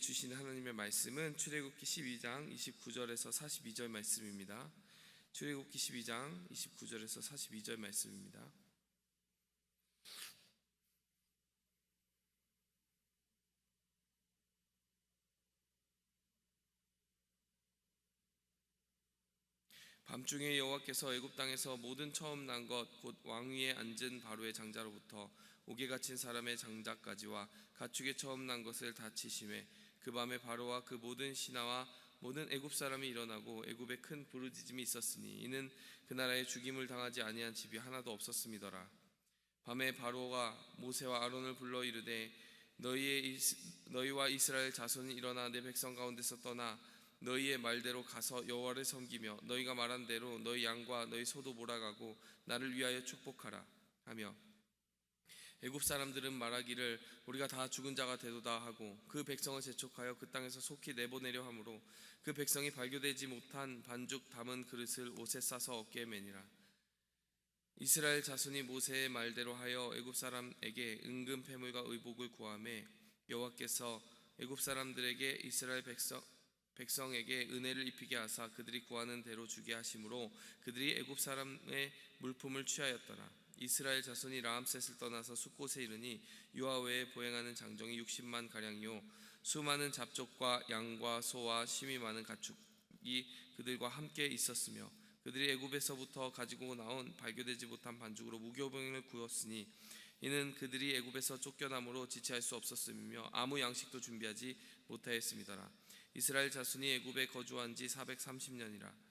우리에게 주시는 하나님의 말씀은 출애굽기 12장 29절에서 42절 말씀입니다. 출애굽기 12장 29절에서 42절 말씀입니다. 밤중에 여호와께서 애굽 땅에서 모든 처음 난 것 곧 왕위에 앉은 바로의 장자로부터 옥에 갇힌 사람의 장자까지와 가축의 처음 난 것을 다 치심에 그 밤에 바로와 그 모든 신하와 모든 애굽 사람이 일어나고 애굽에 큰 부르짖음이 있었으니 이는 그 나라에 죽임을 당하지 아니한 집이 하나도 없었음이더라. 밤에 바로가 모세와 아론을 불러 이르되 너희와 이스라엘 자손이 일어나 내 백성 가운데서 떠나 너희의 말대로 가서 여호와를 섬기며 너희가 말한 대로 너희 양과 너희 소도 몰아가고 나를 위하여 축복하라 하며 애굽 사람들은 말하기를 우리가 다 죽은 자가 되도다 하고 그 백성을 재촉하여 그 땅에서 속히 내보내려 하므로 그 백성이 발교되지 못한 반죽 담은 그릇을 옷에 싸서 어깨에 매니라. 이스라엘 자손이 모세의 말대로 하여 애굽 사람에게 은금 패물과 의복을 구하매 여호와께서 애굽 사람들에게 이스라엘 백성에게 은혜를 입히게 하사 그들이 구하는 대로 주게 하심으로 그들이 애굽 사람의 물품을 취하였더라. 이스라엘 자손이 라암셋을 떠나서 숫곳에 이르니 유아 외에 보행하는 장정이 60만 가량이요 수많은 잡족과 양과 소와 심이 많은 가축이 그들과 함께 있었으며 그들이 애굽에서부터 가지고 나온 발교되지 못한 반죽으로 무교병을 구웠으니 이는 그들이 애굽에서 쫓겨남으로 지체할 수 없었음이며 아무 양식도 준비하지 못하였음이더라. 이스라엘 자손이 애굽에 거주한 지 430년이라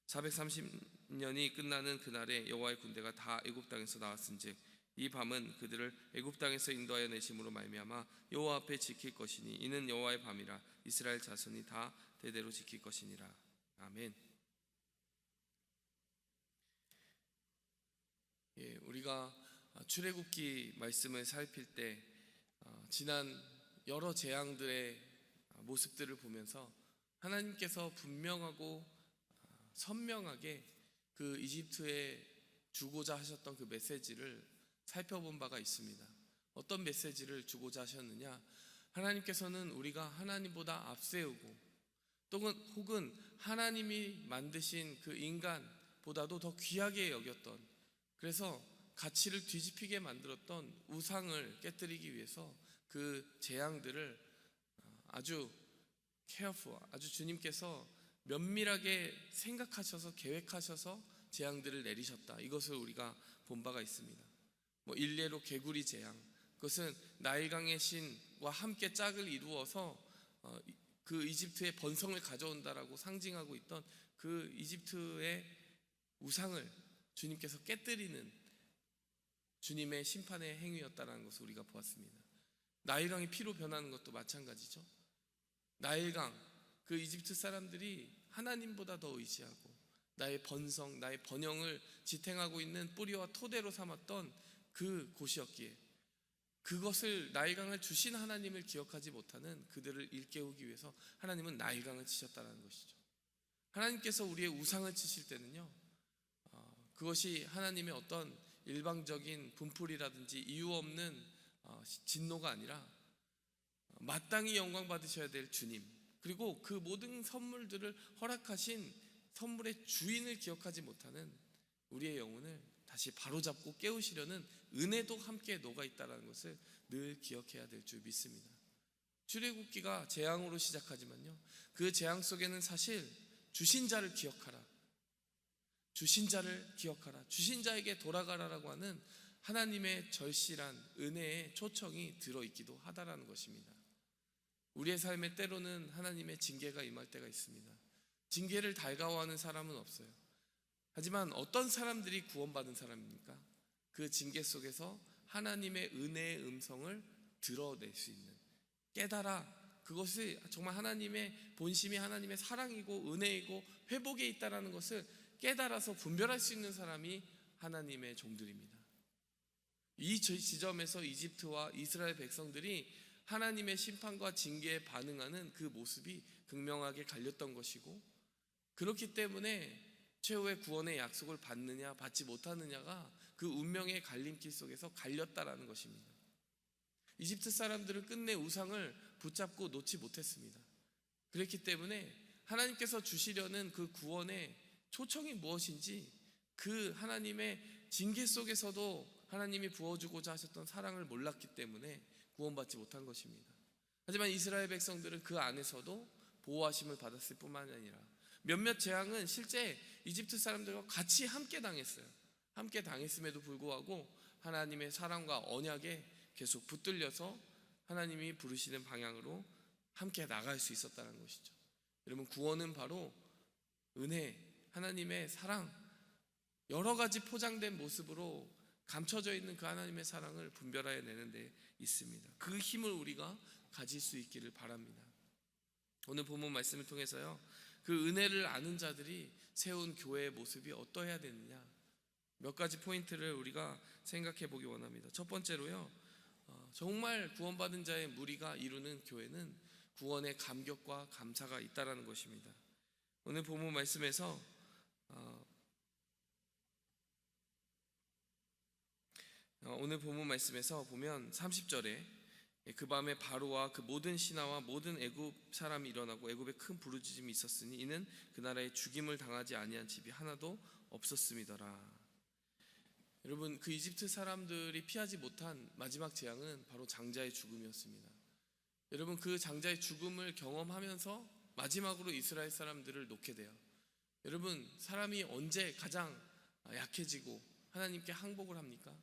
430년이 끝나는 그날에 여호와의 군대가 다 애굽 땅에서 나왔은즉 이 밤은 그들을 애굽 땅에서 인도하여 내심으로 말미암아 여호와 앞에 지킬 것이니 이는 여호와의 밤이라 이스라엘 자손이 다 대대로 지킬 것이니라. 아멘. 우리가 출애굽기 말씀을 살필 때 지난 여러 재앙들의 모습들을 보면서 하나님께서 분명하고 선명하게 그 이집트에 주고자 하셨던 그 메시지를 살펴본 바가 있습니다. 어떤 메시지를 주고자 하셨느냐? 하나님께서는 우리가 하나님보다 앞세우고 혹은 하나님이 만드신 그 인간보다도 더 귀하게 여겼던, 그래서 가치를 뒤집히게 만들었던 우상을 깨뜨리기 위해서 그 재앙들을 아주 아주 주님께서 면밀하게 생각하셔서 계획하셔서 재앙들을 내리셨다. 이것을 우리가 본 바가 있습니다. 일례로 개구리 재앙, 그것은 나일강의 신과 함께 짝을 이루어서 그 이집트의 번성을 가져온다라고 상징하고 있던 그 이집트의 우상을 주님께서 깨뜨리는 주님의 심판의 행위였다는 것을 우리가 보았습니다. 나일강이 피로 변하는 것도 마찬가지죠. 나일강, 그 이집트 사람들이 하나님보다 더 의지하고 나의 번성, 나의 번영을 지탱하고 있는 뿌리와 토대로 삼았던 그 곳이었기에 그것을 나일강을 주신 하나님을 기억하지 못하는 그들을 일깨우기 위해서 하나님은 나일강을 치셨다는 것이죠. 하나님께서 우리의 우상을 치실 때는요, 그것이 하나님의 어떤 일방적인 분풀이라든지 이유 없는 진노가 아니라 마땅히 영광 받으셔야 될 주님, 그리고 그 모든 선물들을 허락하신 선물의 주인을 기억하지 못하는 우리의 영혼을 다시 바로잡고 깨우시려는 은혜도 함께 녹아있다는 것을 늘 기억해야 될 줄 믿습니다. 출애굽기가 재앙으로 시작하지만요, 그 재앙 속에는 사실 주신 자를 기억하라, 주신 자를 기억하라, 주신 자에게 돌아가라라고 하는 하나님의 절실한 은혜의 초청이 들어있기도 하다라는 것입니다. 우리의 삶에 때로는 하나님의 징계가 임할 때가 있습니다. 징계를 달가워하는 사람은 없어요. 하지만 어떤 사람들이 구원받은 사람입니까? 그 징계 속에서 하나님의 은혜의 음성을 드러낼 수 있는, 깨달아, 그것이 정말 하나님의 본심이 하나님의 사랑이고 은혜이고 회복에 있다는 것을 깨달아서 분별할 수 있는 사람이 하나님의 종들입니다. 이 지점에서 이집트와 이스라엘 백성들이 하나님의 심판과 징계에 반응하는 그 모습이 극명하게 갈렸던 것이고, 그렇기 때문에 최후의 구원의 약속을 받느냐 받지 못하느냐가 그 운명의 갈림길 속에서 갈렸다라는 것입니다. 이집트 사람들은 끝내 우상을 붙잡고 놓지 못했습니다. 그렇기 때문에 하나님께서 주시려는 그 구원의 초청이 무엇인지, 그 하나님의 징계 속에서도 하나님이 부어주고자 하셨던 사랑을 몰랐기 때문에 구원받지 못한 것입니다. 하지만 이스라엘 백성들은 그 안에서도 보호하심을 받았을 뿐만 아니라 몇몇 재앙은 실제 이집트 사람들과 같이 함께 당했어요. 함께 당했음에도 불구하고 하나님의 사랑과 언약에 계속 붙들려서 하나님이 부르시는 방향으로 함께 나갈 수 있었다는 것이죠. 여러분, 구원은 바로 은혜, 하나님의 사랑, 여러 가지 포장된 모습으로 감춰져 있는 그 하나님의 사랑을 분별하여 내는 데 있습니다. 그 힘을 우리가 가질 수 있기를 바랍니다. 오늘 본문 말씀을 통해서요, 그 은혜를 아는 자들이 세운 교회의 모습이 어떠해야 되느냐, 몇 가지 포인트를 우리가 생각해 보기 원합니다. 첫 번째로요, 정말 구원받은 자의 무리가 이루는 교회는 구원의 감격과 감사가 있다라는 것입니다. 오늘 본문 말씀에서 보면 30절에 그 밤에 바로와 그 모든 신하와 모든 애굽 사람이 일어나고 애굽에 큰 부르짖음이 있었으니 이는 그 나라에 죽임을 당하지 아니한 집이 하나도 없었음이더라. 여러분, 그 이집트 사람들이 피하지 못한 마지막 재앙은 바로 장자의 죽음이었습니다. 여러분, 그 장자의 죽음을 경험하면서 마지막으로 이스라엘 사람들을 놓게 돼요. 여러분, 사람이 언제 가장 약해지고 하나님께 항복을 합니까?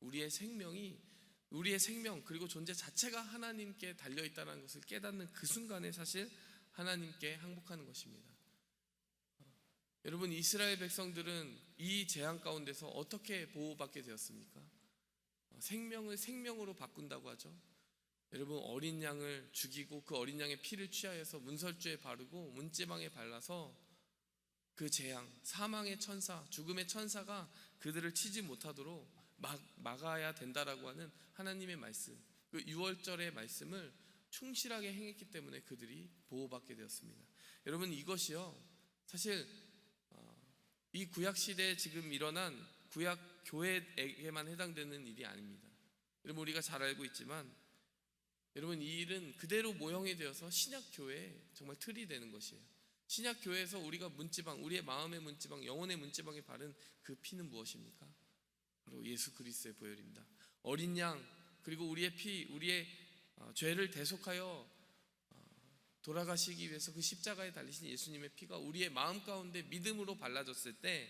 우리의 생명 그리고 존재 자체가 하나님께 달려있다는 것을 깨닫는 그 순간에 사실 하나님께 항복하는 것입니다. 여러분, 이스라엘 백성들은 이 재앙 가운데서 어떻게 보호받게 되었습니까? 생명을 생명으로 바꾼다고 하죠. 여러분, 어린 양을 죽이고 그 어린 양의 피를 취하여서 문설주에 바르고 문지방에 발라서 그 재앙, 사망의 천사, 죽음의 천사가 그들을 치지 못하도록 막아야 된다라고 하는 하나님의 말씀, 그 6월절의 말씀을 충실하게 행했기 때문에 그들이 보호받게 되었습니다. 여러분, 이것이요, 사실 이 구약시대에 지금 일어난 구약 교회에게만 해당되는 일이 아닙니다. 여러분, 우리가 잘 알고 있지만 여러분, 이 일은 그대로 모형이 되어서 신약교회에 정말 틀이 되는 것이에요. 신약교회에서 우리가 문지방, 우리의 마음의 문지방, 영혼의 문지방에 바른 그 피는 무엇입니까? 바로 예수 그리스도의 보혈입니다. 어린 양, 그리고 우리의 피, 우리의 죄를 대속하여 돌아가시기 위해서 그 십자가에 달리신 예수님의 피가 우리의 마음 가운데 믿음으로 발라졌을 때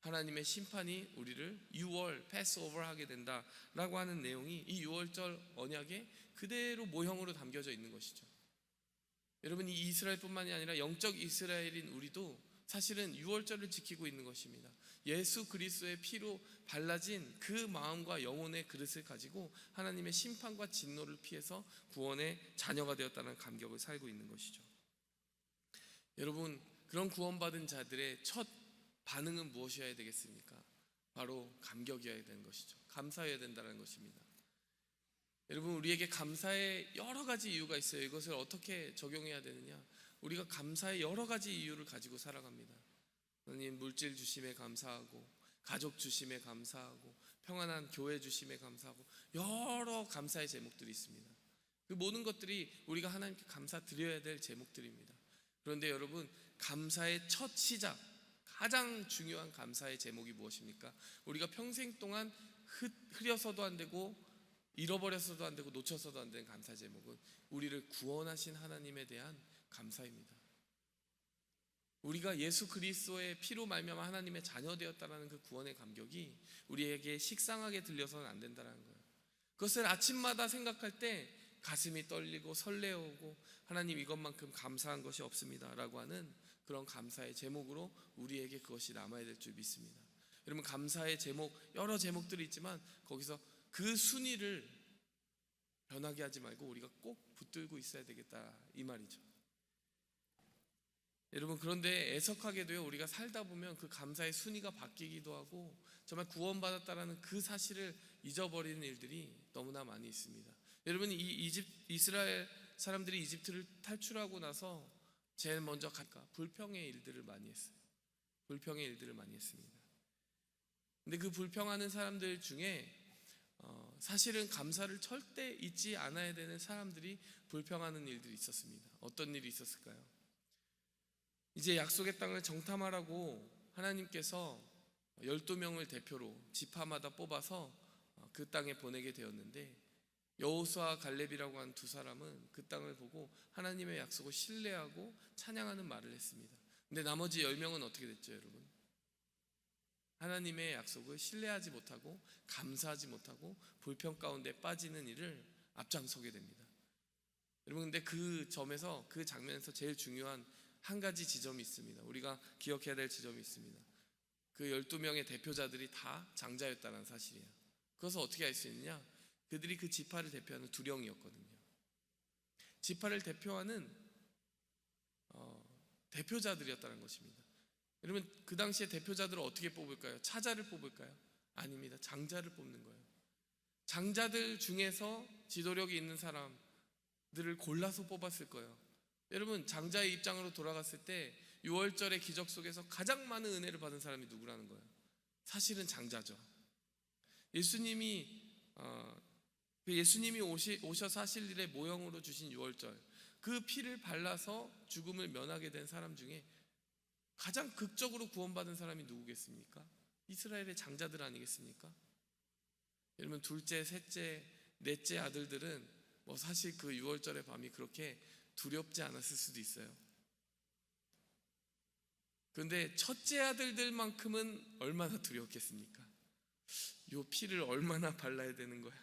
하나님의 심판이 우리를 6월 패스오버 하게 된다라고 하는 내용이 이 6월절 언약에 그대로 모형으로 담겨져 있는 것이죠. 여러분, 이 이스라엘뿐만이 아니라 영적 이스라엘인 우리도 사실은 6월절을 지키고 있는 것입니다. 예수 그리스도의 피로 발라진 그 마음과 영혼의 그릇을 가지고 하나님의 심판과 진노를 피해서 구원의 자녀가 되었다는 감격을 살고 있는 것이죠. 여러분, 그런 구원받은 자들의 첫 반응은 무엇이어야 되겠습니까? 바로 감격이어야 되는 것이죠. 감사해야 된다는 것입니다. 여러분, 우리에게 감사의 여러 가지 이유가 있어요. 이것을 어떻게 적용해야 되느냐? 우리가 감사의 여러 가지 이유를 가지고 살아갑니다. 하나님 물질 주심에 감사하고, 가족 주심에 감사하고, 평안한 교회 주심에 감사하고, 여러 감사의 제목들이 있습니다. 그 모든 것들이 우리가 하나님께 감사드려야 될 제목들입니다. 그런데 여러분, 감사의 첫 시작, 가장 중요한 감사의 제목이 무엇입니까? 우리가 평생 동안 흐려서도 안 되고 잃어버려서도 안 되고 놓쳐서도 안 되는 감사 제목은 우리를 구원하신 하나님에 대한 감사입니다. 우리가 예수 그리스도의 피로 말미암아 하나님의 자녀 되었다라는 그 구원의 감격이 우리에게 식상하게 들려서는 안 된다는 거예요. 그것을 아침마다 생각할 때 가슴이 떨리고 설레오고 하나님 이것만큼 감사한 것이 없습니다라고 하는 그런 감사의 제목으로 우리에게 그것이 남아야 될 줄 믿습니다. 여러분, 감사의 제목, 여러 제목들이 있지만 거기서 그 순위를 변하게 하지 말고 우리가 꼭 붙들고 있어야 되겠다, 이 말이죠. 여러분, 그런데 애석하게도요, 우리가 살다 보면 그 감사의 순위가 바뀌기도 하고 정말 구원받았다라는 그 사실을 잊어버리는 일들이 너무나 많이 있습니다. 여러분, 이스라엘 사람들이 이집트를 탈출하고 나서 제일 먼저 불평의 일들을 많이 했어요. 불평의 일들을 많이 했습니다. 근데 그 불평하는 사람들 중에 사실은 감사를 절대 잊지 않아야 되는 사람들이 불평하는 일들이 있었습니다. 어떤 일이 있었을까요? 이제 약속의 땅을 정탐하라고 하나님께서 12명을 대표로 지파마다 뽑아서 그 땅에 보내게 되었는데, 여호수아와 갈렙이라고 한 두 사람은 그 땅을 보고 하나님의 약속을 신뢰하고 찬양하는 말을 했습니다. 근데 나머지 10명은 어떻게 됐죠, 여러분? 하나님의 약속을 신뢰하지 못하고 감사하지 못하고 불평 가운데 빠지는 일을 앞장서게 됩니다. 여러분, 근데 그 점에서, 그 장면에서 제일 중요한 한 가지 지점이 있습니다. 우리가 기억해야 될 지점이 있습니다. 그 12명의 대표자들이 다 장자였다는 사실이에요. 그것을 어떻게 알 수 있느냐? 그들이 그 지파를 대표하는 두령이었거든요. 지파를 대표하는 대표자들이었다는 것입니다. 여러분, 그 당시에 대표자들을 어떻게 뽑을까요? 차자를 뽑을까요? 아닙니다. 장자를 뽑는 거예요. 장자들 중에서 지도력이 있는 사람들을 골라서 뽑았을 거예요. 여러분, 장자의 입장으로 돌아갔을 때 6월절의 기적 속에서 가장 많은 은혜를 받은 사람이 누구라는 거예요? 사실은 장자죠. 예수님이 오셔서 하실 일의 모형으로 주신 6월절, 그 피를 발라서 죽음을 면하게 된 사람 중에 가장 극적으로 구원받은 사람이 누구겠습니까? 이스라엘의 장자들 아니겠습니까? 여러분, 둘째, 셋째, 넷째 아들들은 사실 그 6월절의 밤이 그렇게 두렵지 않았을 수도 있어요. 그런데 첫째 아들들만큼은 얼마나 두렵겠습니까? 요 피를 얼마나 발라야 되는 거야?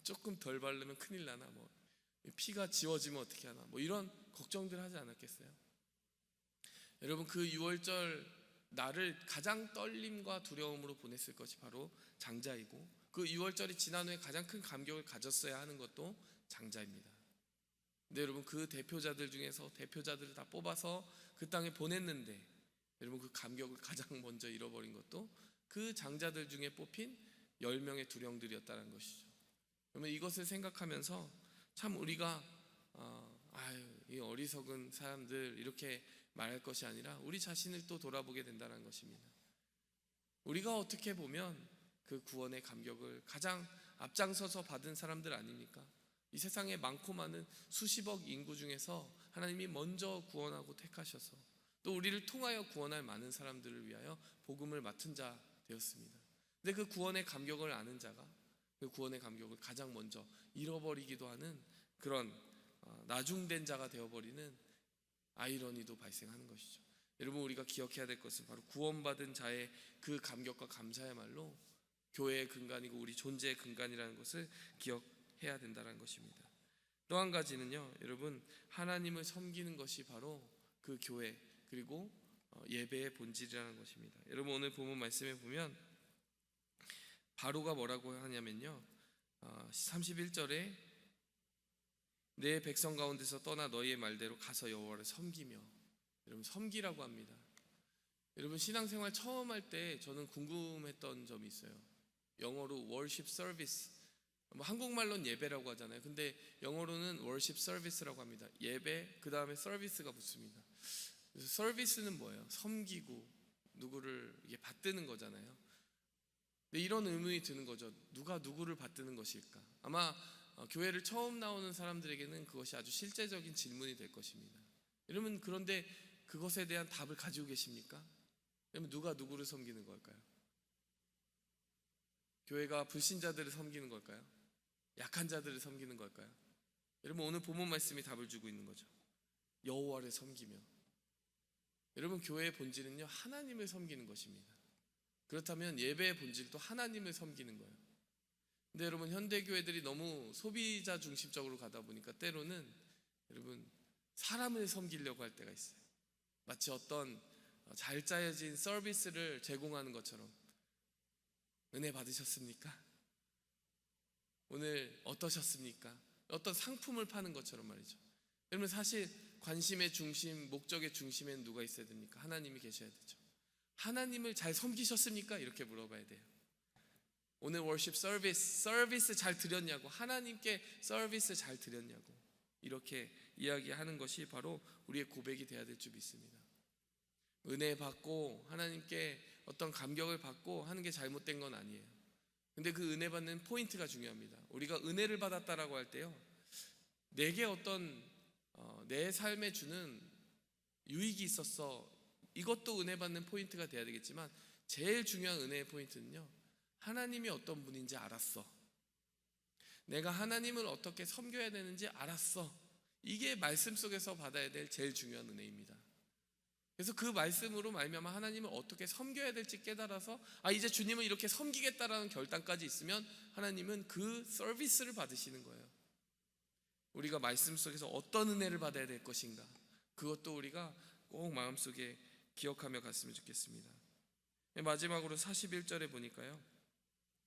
조금 덜 바르면 큰일 나나? 피가 지워지면 어떻게 하나? 이런 걱정들 하지 않았겠어요? 여러분, 그 6월절 날을 가장 떨림과 두려움으로 보냈을 것이 바로 장자이고, 그 6월절이 지난 후에 가장 큰 감격을 가졌어야 하는 것도 장자입니다. 근데 여러분, 그 대표자들 중에서 대표자들을 다 뽑아서 그 땅에 보냈는데, 여러분, 그 감격을 가장 먼저 잃어버린 것도 그 장자들 중에 뽑힌 10명의 두령들이었다는 것이죠. 그러면 이것을 생각하면서 참 우리가 이 어리석은 사람들 이렇게 말할 것이 아니라 우리 자신을 또 돌아보게 된다는 것입니다. 우리가 어떻게 보면 그 구원의 감격을 가장 앞장서서 받은 사람들 아닙니까? 이 세상에 많고 많은 수십억 인구 중에서 하나님이 먼저 구원하고 택하셔서 또 우리를 통하여 구원할 많은 사람들을 위하여 복음을 맡은 자 되었습니다. 근데 그 구원의 감격을 아는 자가 그 구원의 감격을 가장 먼저 잃어버리기도 하는 그런 나중된 자가 되어버리는 아이러니도 발생하는 것이죠. 여러분, 우리가 기억해야 될 것은 바로 구원받은 자의 그 감격과 감사야말로 교회의 근간이고 우리 존재의 근간이라는 것을 기억해야 된다는 것입니다. 또 한 가지는요, 여러분, 하나님을 섬기는 것이 바로 그 교회 그리고 예배의 본질이라는 것입니다. 여러분, 오늘 본문 말씀에 보면 바로가 뭐라고 하냐면요, 31절에 내 백성 가운데서 떠나 너희의 말대로 가서 여호와를 섬기며, 여러분, 섬기라고 합니다. 여러분, 신앙생활 처음 할 때 저는 궁금했던 점이 있어요. 영어로 worship service, 한국말로는 예배라고 하잖아요. 근데 영어로는 worship service라고 합니다. 예배, 그 다음에 서비스가 붙습니다. 그래서 서비스는 뭐예요? 섬기고 누구를 이게 받드는 거잖아요. 근데 이런 의문이 드는 거죠. 누가 누구를 받드는 것일까? 아마 교회를 처음 나오는 사람들에게는 그것이 아주 실제적인 질문이 될 것입니다. 여러분, 그런데 그것에 대한 답을 가지고 계십니까? 여러분, 누가 누구를 섬기는 걸까요? 교회가 불신자들을 섬기는 걸까요? 약한 자들을 섬기는 걸까요? 여러분, 오늘 본문 말씀이 답을 주고 있는 거죠. 여호와를 섬기며. 여러분, 교회의 본질은요, 하나님을 섬기는 것입니다. 그렇다면 예배의 본질도 하나님을 섬기는 거예요. 근데 여러분, 현대교회들이 너무 소비자 중심적으로 가다 보니까 때로는 여러분, 사람을 섬기려고 할 때가 있어요. 마치 어떤 잘 짜여진 서비스를 제공하는 것처럼. 은혜 받으셨습니까? 오늘 어떠셨습니까? 어떤 상품을 파는 것처럼 말이죠. 여러분, 사실 관심의 중심, 목적의 중심에는 누가 있어야 됩니까? 하나님이 계셔야 되죠. 하나님을 잘 섬기셨습니까? 이렇게 물어봐야 돼요. 오늘 워십 서비스 잘 드렸냐고, 하나님께 서비스 잘 드렸냐고, 이렇게 이야기하는 것이 바로 우리의 고백이 돼야 될 줄 믿습니다. 은혜 받고 하나님께 어떤 감격을 받고 하는 게 잘못된 건 아니에요. 근데 그 은혜 받는 포인트가 중요합니다. 우리가 은혜를 받았다라고 할 때요, 내게 어떤 내 삶에 주는 유익이 있었어, 이것도 은혜 받는 포인트가 돼야 되겠지만, 제일 중요한 은혜의 포인트는요, 하나님이 어떤 분인지 알았어, 내가 하나님을 어떻게 섬겨야 되는지 알았어, 이게 말씀 속에서 받아야 될 제일 중요한 은혜입니다. 그래서 그 말씀으로 말미암아 하나님을 어떻게 섬겨야 될지 깨달아서 이제 주님을 이렇게 섬기겠다라는 결단까지 있으면 하나님은 그 서비스를 받으시는 거예요. 우리가 말씀 속에서 어떤 은혜를 받아야 될 것인가, 그것도 우리가 꼭 마음속에 기억하며 갔으면 좋겠습니다. 마지막으로 41절에 보니까요,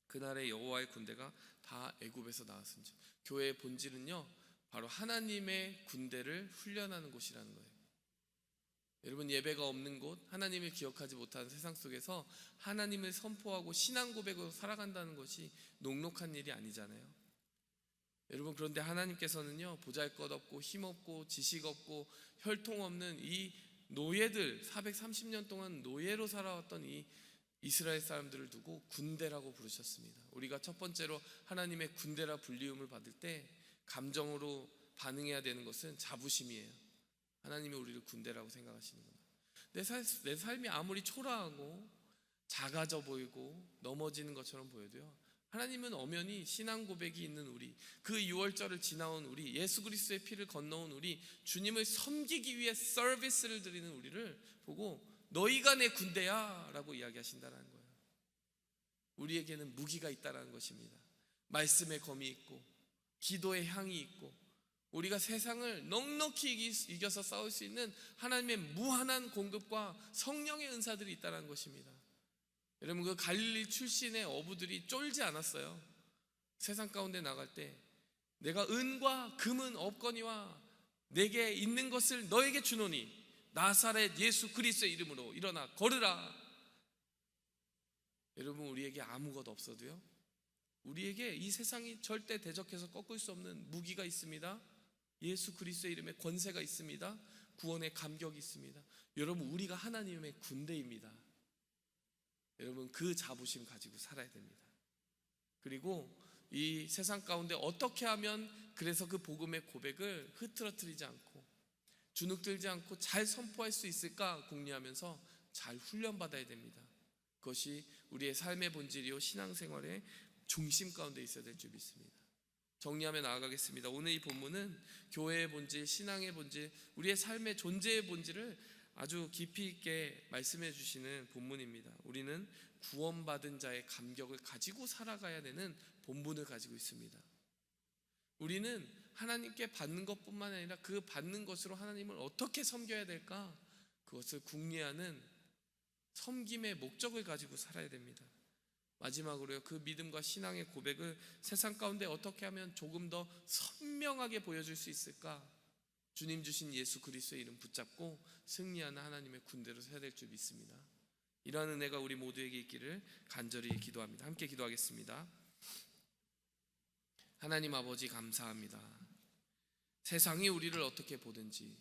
그날의 여호와의 군대가 다 애굽에서 나왔습니다. 교회의 본질은요, 바로 하나님의 군대를 훈련하는 곳이라는 거예요. 여러분, 예배가 없는 곳, 하나님을 기억하지 못하는 세상 속에서 하나님을 선포하고 신앙 고백으로 살아간다는 것이 녹록한 일이 아니잖아요. 여러분, 그런데 하나님께서는요, 보잘것없고 힘없고 지식 없고 혈통 없는 이 노예들, 430년 동안 노예로 살아왔던 이 이스라엘 사람들을 두고 군대라고 부르셨습니다. 우리가 첫 번째로 하나님의 군대라 불리움을 받을 때 감정으로 반응해야 되는 것은 자부심이에요. 하나님이 우리를 군대라고 생각하시는구나. 내 삶이 아무리 초라하고 작아져 보이고 넘어지는 것처럼 보여도요, 하나님은 엄연히 신앙 고백이 있는 우리, 그 6월절을 지나온 우리, 예수 그리스도의 피를 건너온 우리, 주님을 섬기기 위해 서비스를 드리는 우리를 보고 너희가 내 군대야 라고 이야기하신다는 거예요. 우리에게는 무기가 있다는 것입니다. 말씀의 검이 있고 기도의 향이 있고, 우리가 세상을 넉넉히 이겨서 싸울 수 있는 하나님의 무한한 공급과 성령의 은사들이 있다는 것입니다. 여러분, 그 갈릴리 출신의 어부들이 쫄지 않았어요. 세상 가운데 나갈 때 내가 은과 금은 없거니와 내게 있는 것을 너에게 주노니 나사렛 예수 그리스도의 이름으로 일어나 걸으라. 여러분, 우리에게 아무것도 없어도요, 우리에게 이 세상이 절대 대적해서 꺾을 수 없는 무기가 있습니다. 예수 그리스도의 이름에 권세가 있습니다. 구원의 감격이 있습니다. 여러분, 우리가 하나님의 군대입니다. 여러분, 그 자부심 가지고 살아야 됩니다. 그리고 이 세상 가운데 어떻게 하면 그래서 그 복음의 고백을 흐트러뜨리지 않고 주눅들지 않고 잘 선포할 수 있을까 궁리하면서 잘 훈련받아야 됩니다. 그것이 우리의 삶의 본질이요 신앙생활의 중심 가운데 있어야 될 줄 믿습니다. 정리하며 나아가겠습니다. 오늘 이 본문은 교회의 본질, 신앙의 본질, 우리의 삶의 존재의 본질을 아주 깊이 있게 말씀해 주시는 본문입니다. 우리는 구원받은 자의 감격을 가지고 살아가야 되는 본분을 가지고 있습니다. 우리는 하나님께 받는 것뿐만 아니라 그 받는 것으로 하나님을 어떻게 섬겨야 될까, 그것을 궁리하는 섬김의 목적을 가지고 살아야 됩니다. 마지막으로요, 그 믿음과 신앙의 고백을 세상 가운데 어떻게 하면 조금 더 선명하게 보여줄 수 있을까, 주님 주신 예수 그리스도의 이름 붙잡고 승리하는 하나님의 군대로 서야 될 줄 믿습니다. 이러한 은혜가 우리 모두에게 있기를 간절히 기도합니다. 함께 기도하겠습니다. 하나님 아버지, 감사합니다. 세상이 우리를 어떻게 보든지,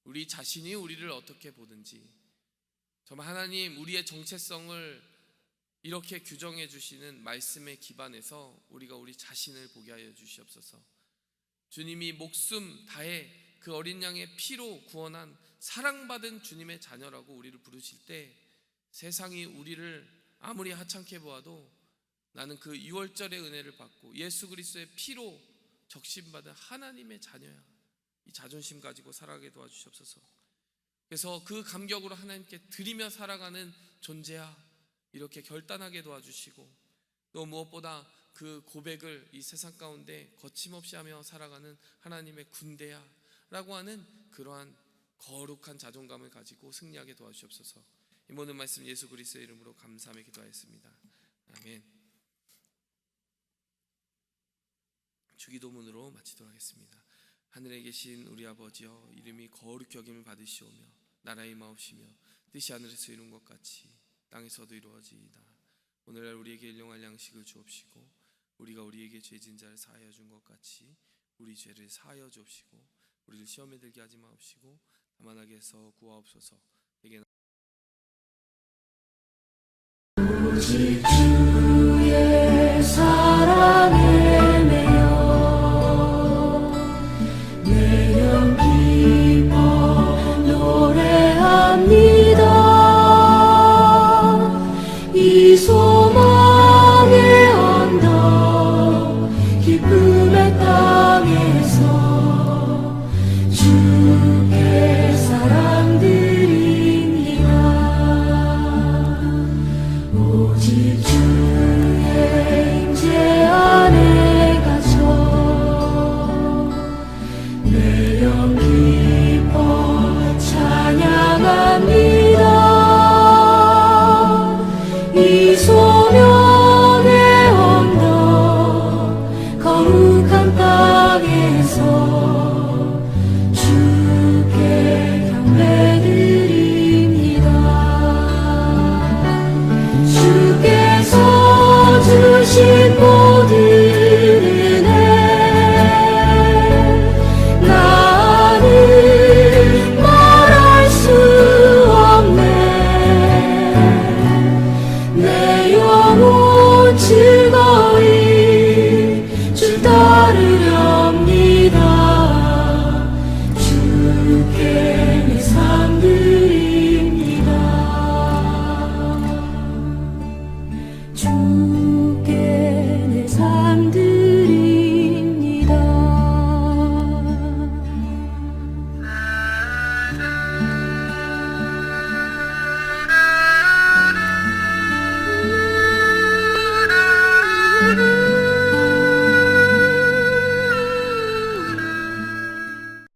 우리 자신이 우리를 어떻게 보든지, 정말 하나님, 우리의 정체성을 이렇게 규정해 주시는 말씀에 기반해서 우리가 우리 자신을 보게 하여 주시옵소서. 주님이 목숨 다해 그 어린 양의 피로 구원한 사랑받은 주님의 자녀라고 우리를 부르실 때, 세상이 우리를 아무리 하찮게 보아도 나는 그 6월절의 은혜를 받고 예수 그리스도의 피로 적신받은 하나님의 자녀야, 이 자존심 가지고 살아가게 도와주시옵소서. 그래서 그 감격으로 하나님께 드리며 살아가는 존재야, 이렇게 결단하게 도와주시고, 또 무엇보다 그 고백을 이 세상 가운데 거침없이 하며 살아가는 하나님의 군대야 라고 하는 그러한 거룩한 자존감을 가지고 승리하게 도와주시옵소서. 이 모든 말씀 예수 그리스도의 이름으로 감사하며 기도하였습니다. 아멘. 주기도문으로 마치도록 하겠습니다. 하늘에 계신 우리 아버지여, 이름이 거룩히 여김을 받으시오며 나라의 마옵시며 뜻이 하늘에서 이룬 것 같이 땅에서도 이루어지이다. 오늘날 우리에게 일용할 양식을 주옵시고, 우리가 우리에게 죄진 자를 사하여 준 것 같이 우리 죄를 사하여 주옵시고, 우리를 시험에 들게 하지 마옵시고 다만 악에서 구하옵소서. 내게 오직 주의 어둠의 땅에서